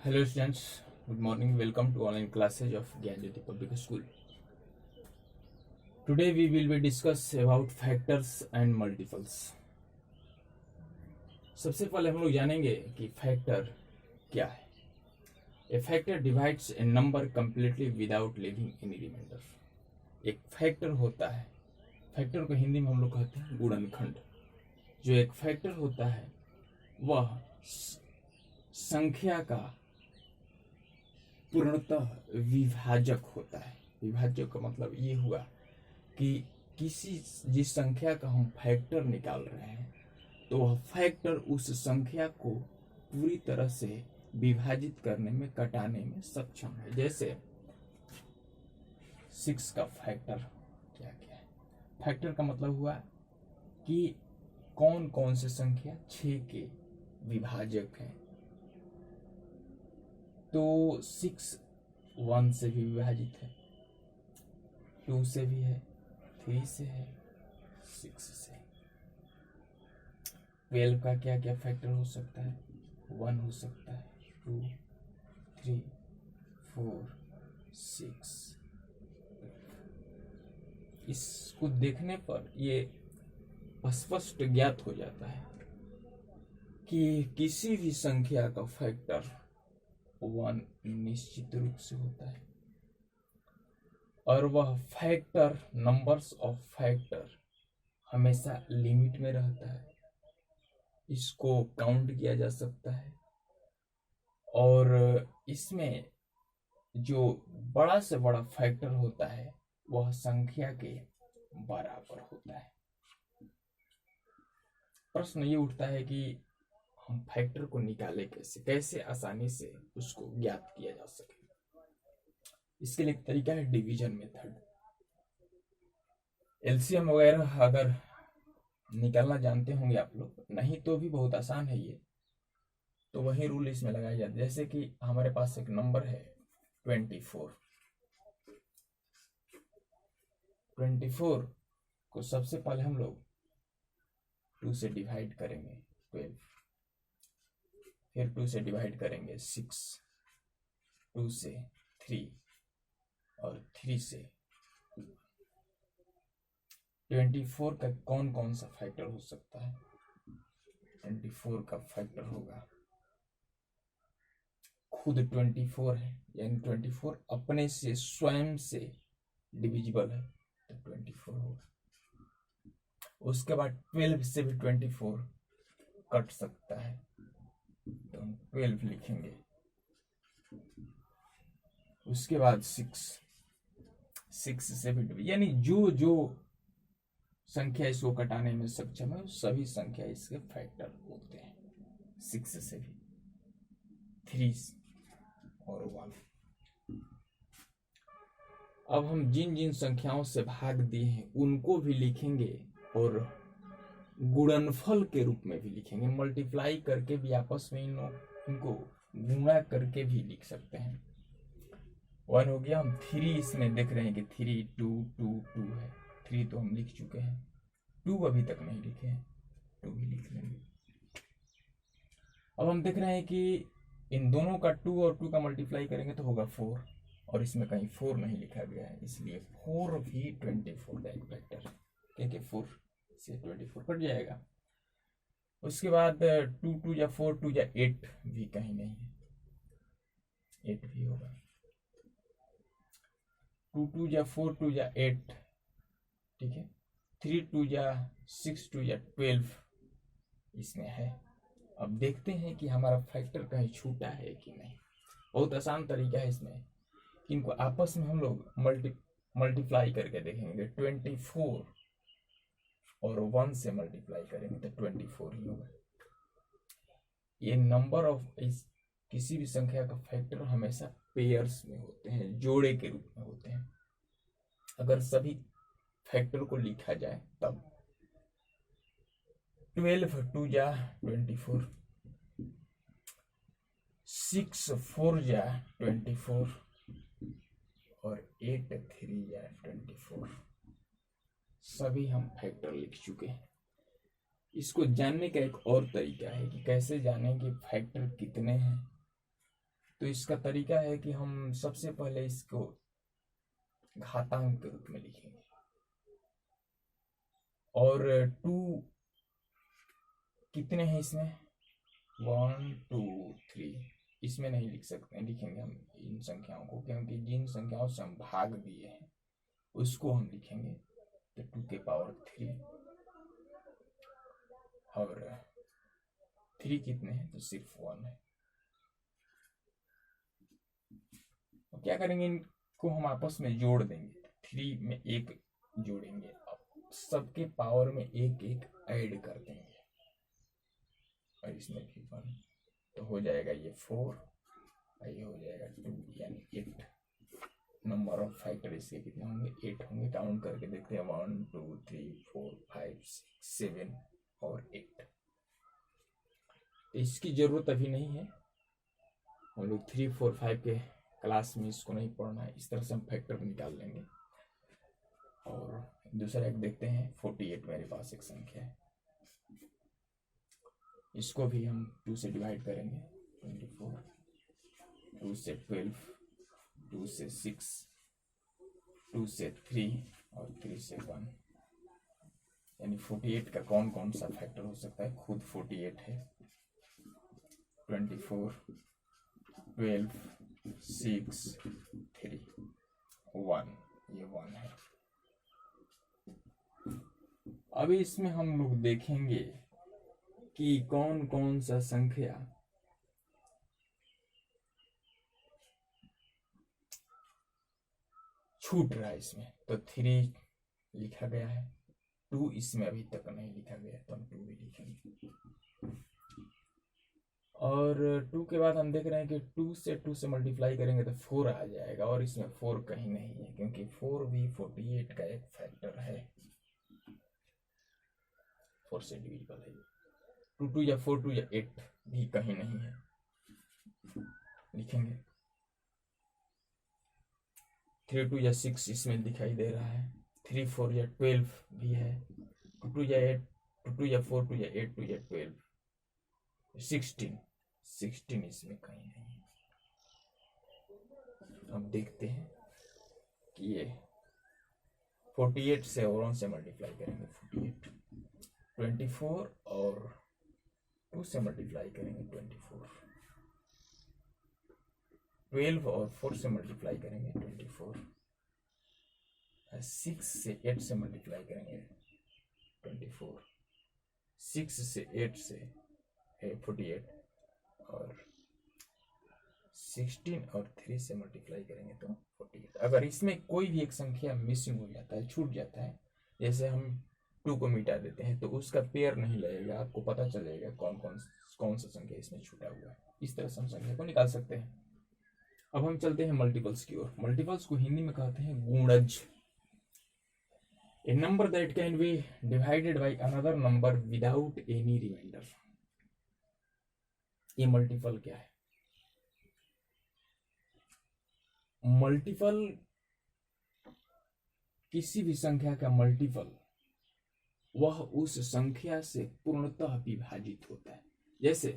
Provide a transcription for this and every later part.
Hello students, good morning. Welcome to online classes of Gyanjyoti Public School. Today we will be discuss about factors and multiples. सबसे पहले हम लोग जानेंगे कि factor क्या है. A factor divides a number completely without leaving any remainder. एक factor होता है, फैक्टर को हिंदी में हम लोग कहते हैं गुणनखंड. जो एक फैक्टर होता है वह संख्या का पूर्णतः विभाजक होता है. विभाजक का मतलब ये हुआ कि जिस संख्या का हम फैक्टर निकाल रहे हैं तो वह फैक्टर उस संख्या को पूरी तरह से विभाजित करने में, कटाने में सक्षम है. जैसे 6 का फैक्टर क्या क्या है. फैक्टर का मतलब हुआ कि कौन कौन से संख्या 6 के विभाजक हैं. तो 6 1 से भी विभाजित है, 2 से भी है, 3 से है, 6 से. 12 का क्या क्या फैक्टर हो सकता है. 1 हो सकता है, 2, 3, 4, 6. इसको देखने पर ये स्पष्ट ज्ञात हो जाता है कि किसी भी संख्या का फैक्टर 1 निश्चित रूप से होता है और वह फैक्टर, नंबर्स ऑफ फैक्टर हमेशा लिमिट में रहता है. इसको काउंट किया जा सकता है और इसमें जो बड़ा से बड़ा फैक्टर होता है वह संख्या के बराबर होता है. प्रश्न ये उठता है कि हम फैक्टर को निकाले कैसे आसानी से उसको ज्ञात किया जा सके. इसके लिए एक तरीका है डिवीजन मेथड. एलसीएम वगैरह अगर निकालना जानते होंगे आप लोग, नहीं तो भी बहुत आसान है ये. तो वही रूल इसमें लगाया जाता है. जैसे कि हमारे पास एक नंबर है 24. 24 को सबसे पहले हम लोग 2 से डिवाइड करेंगे 12, फिर 2 से डिवाइड करेंगे 6, 2 से 3 और 3 से 24 का कौन कौन सा फैक्टर हो सकता है. 24 का फैक्टर होगा खुद 24 है, यानी 24 अपने से स्वयं से डिविजिबल है तो 24 होगा. उसके बाद 12 से भी 24 कट सकता है तो हम 12 लिखेंगे. उसके बाद 6 से भी, यानी जो जो संख्या इसको कटाने में सक्षम है सभी संख्या इसके फैक्टर होते हैं. 6 से भी, 3 और 1. अब हम जिन जिन संख्याओं से भाग दिए हैं उनको भी लिखेंगे और गुणनफल के रूप में भी लिखेंगे. मल्टीप्लाई करके भी आपस में इनको गुणा करके भी लिख सकते हैं. 1 हो गया. हम 3 इसमें देख रहे हैं कि 3, 2, 2, 2 है. 3 तो हम लिख चुके हैं, 2 अभी तक नहीं लिखे हैं, 2 भी लिख लेंगे. अब हम देख रहे हैं कि इन दोनों का 2 और 2 का मल्टीप्लाई करेंगे तो होगा 4 और इसमें कहीं 4 नहीं लिखा गया है, इसलिए 4 भी 24 का एक फैक्टर है क्योंकि 4 से 24 कट जाएगा. उसके बाद 2 2 या 4 2 या 8 भी कहीं नहीं है, 8 भी होगा. 2 2 या 4 2 या 8, ठीक है. 3 2 या 6 2 या 12 इसमें है. अब देखते हैं कि हमारा फैक्टर कहीं छूटा है कि नहीं. बहुत आसान तरीका है इसमें. इनको आपस में हम लोग मल्टीप्लाई करके देखेंगे. 24 और 1 से मल्टीप्लाई करेंगे तो 24 ही होगा. ये नंबर ऑफ किसी भी संख्या का फैक्टर हमेशा पेयर्स में होते हैं, जोड़े के रूप में होते हैं. अगर सभी फैक्टर को लिखा जाए तब 12 2 जा 24, 6 4 जा 24 और 8 3 जा 24. सभी हम फैक्टर लिख चुके हैं. इसको जानने का एक और तरीका है कि कैसे जानें कि फैक्टर कितने हैं. तो इसका तरीका है कि हम सबसे पहले इसको घातांक के रूप में लिखेंगे, और 2 कितने हैं इसमें, 1 2 3, इसमें नहीं लिख सकते, लिखेंगे हम इन संख्याओं को, क्योंकि जिन संख्याओं से हम भाग दिए हैं उसको हम लिखेंगे। तो 2 के पावर 3, और 3 कितने हैं, तो सिर्फ 1 है। तो क्या करेंगे, इनको हम आपस में जोड़ देंगे, 3 में 1 जोड़ेंगे, अब सबके पावर में 1 1 ऐड कर देंगे, और इसमें भी 1, तो हो जाएगा ये 4, और ये हो जाएगा 2, यानी 8। नंबर ऑफ फैक्टर इसके कितने होंगे, 8 होंगे। काउंट करके देखते हैं, 1 2 3 4 5 6 7 और 8। इसकी जरूरत अभी नहीं है, हम लोग 3 4 5 के क्लास में इसको नहीं पढ़ना है। इस तरह से हम फैक्टर निकाल लेंगे। और दूसरा एक देखते हैं, 48 मेरे पास एक संख्या है, इसको भी हम 2 से डिवाइड करेंगे, 24, 2 से 12, 2 से 6, 2 से 3 और 3 से 1, यानी 48 का कौन कौन सा फैक्टर हो सकता है, खुद 48 है, 24, 12, 6, 3, 1, ये 1 है। अभी इसमें हम लोग देखेंगे कि कौन कौन सा संख्या छूट रहा है इसमें। तो 3 लिखा गया है, 2 इसमें अभी तक नहीं लिखा गया, तो हम 2 भी लिखेंगे। और 2 के बाद हम देख रहे हैं कि 2 से मल्टीप्लाई करेंगे तो 4 आ जाएगा, और इसमें 4 कहीं नहीं है, क्योंकि 4 भी 48 का एक फैक्टर है, 4 से डिविजिबल है। 2 2 या 4 2 या 8 भी कहीं नहीं है, लिखेंगे। 3 2 या 6 इसमें दिखाई दे रहा है, 3 4 या 12 भी है, 2 2 या 8, 2 2 या 4 2 या 8 2 या 12, 16 इसमें कहीं नहीं है। अब देखते हैं कि ये 48 से और 1 से मल्टीप्लाई करेंगे, 48, 24 और 2 से मल्टीप्लाई करेंगे, 24, 12 और 4 से मल्टीप्लाई करेंगे, 24, 6 से 8 से मल्टीप्लाई करेंगे, 24, 6 से 8 से है 48, और 16 और 3 से मल्टीप्लाई करेंगे तो 48। अगर इसमें कोई भी एक संख्या मिसिंग हो जाता है, छूट जाता है, जैसे हम 2 को मिटा देते हैं, तो उसका पेयर नहीं लगेगा, आपको पता चलेगा कौन सा संख्या इसमें छूटा हुआ है। इस तरह से हम संख्या को निकाल सकते हैं। अब हम चलते हैं मल्टीपल्स की ओर। मल्टीपल्स को हिंदी में कहते हैं गुणज। A number that can be divided by another number without any reminder. ये मल्टीपल क्या है? मल्टीपल किसी भी संख्या का मल्टीपल वह उस संख्या से पूर्णतः विभाजित होता है। जैसे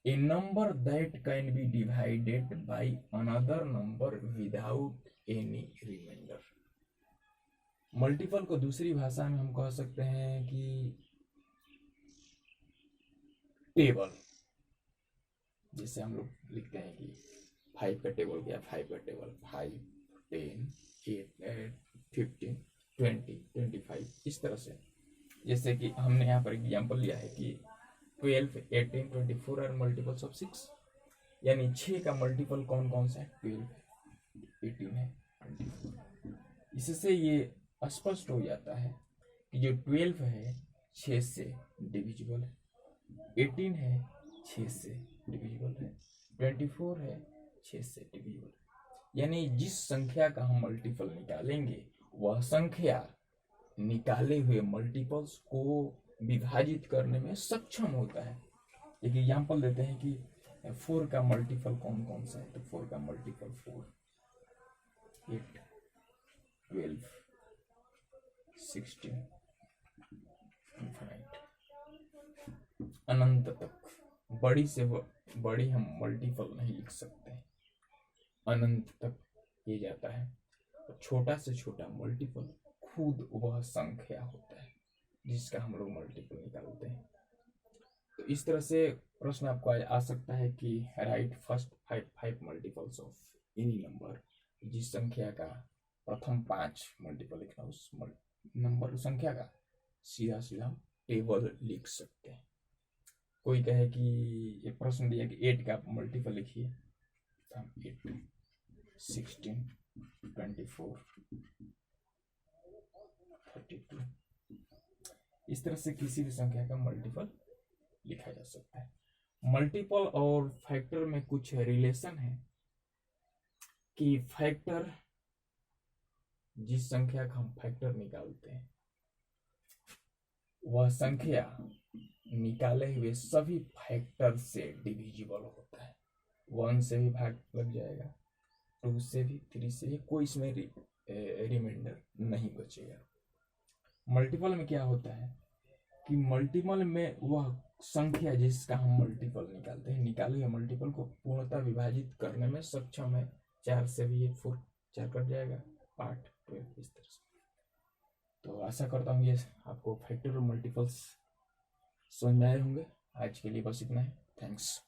a number that can be divided by another number without any reminder. Multiple को दूसरी भाषा में हम कह सकते हैं कि टेबल। जैसे हम लोग लिखते हैं कि 5 का टेबल क्या, 5 का टेबल 5 10 8 15 20 25, इस तरह से। जैसे कि हमने यहाँ पर एग्जाम्पल लिया है कि 12 18 24 आर मल्टीपल्स ऑफ 6, यानी 6 का मल्टीपल कौन कौन सा है, 12 है, 18 है, 24। इससे ये स्पष्ट हो जाता है कि जो 12 है 6 से डिविजिबल है, 18 है 6 से डिविजिबल है, 24 है 6 से डिविजिबल है। यानी जिस संख्या का हम मल्टीपल निकालेंगे वह संख्या निकाले हुए मल्टीपल्स को विभाजित करने में सक्षम होता है। एक एग्जाम्पल देते हैं कि 4 का मल्टीपल कौन कौन सा है, तो 4 का मल्टीपल 4, 8, 12, 16, इनफाइनाइट, अनंत तक, बड़ी से बड़ी हम मल्टीपल नहीं लिख सकते, अनंत तक किया जाता है। तो छोटा से छोटा मल्टीपल खुद वह संख्या होता है जिसका हम लोग मल्टीपल निकालते हैं। तो इस तरह से प्रश्न आपको आ सकता है कि right first five multiples of any number, जिस संख्या का प्रथम 5 मल्टीपल लिखना, उस नंबर संख्या का सीधा सीधा हम टेबल लिख सकते हैं। कोई कहे कि ये प्रश्न दिया कि 8 का मल्टीपल लिखिए, तो हम 8, 16, 24, 32 इस तरह से किसी भी संख्या का मल्टीपल लिखा जा सकता है। मल्टीपल और फैक्टर में कुछ रिलेशन है कि फैक्टर, जिस संख्या का हम फैक्टर निकालते हैं वह संख्या निकाले हुए सभी फैक्टर से डिविजिबल होता है। 1 से भी भाग लग जाएगा, 2 से भी, 3 से भी, कोई इसमें रिमाइंडर नहीं बचेगा। मल्टीपल में क्या होता है कि मल्टीपल में वह संख्या जिसका हम मल्टीपल निकालते हैं, निकाले हुए मल्टीपल को पूर्णतः विभाजित करने में सक्षम है। 4 से भी 4 4 कट जाएगा, 8, 12 इस तरह से। तो आशा करता हूँ ये आपको फैक्टर और मल्टीपल्स समझ में आए होंगे। आज के लिए बस इतना है। थैंक्स।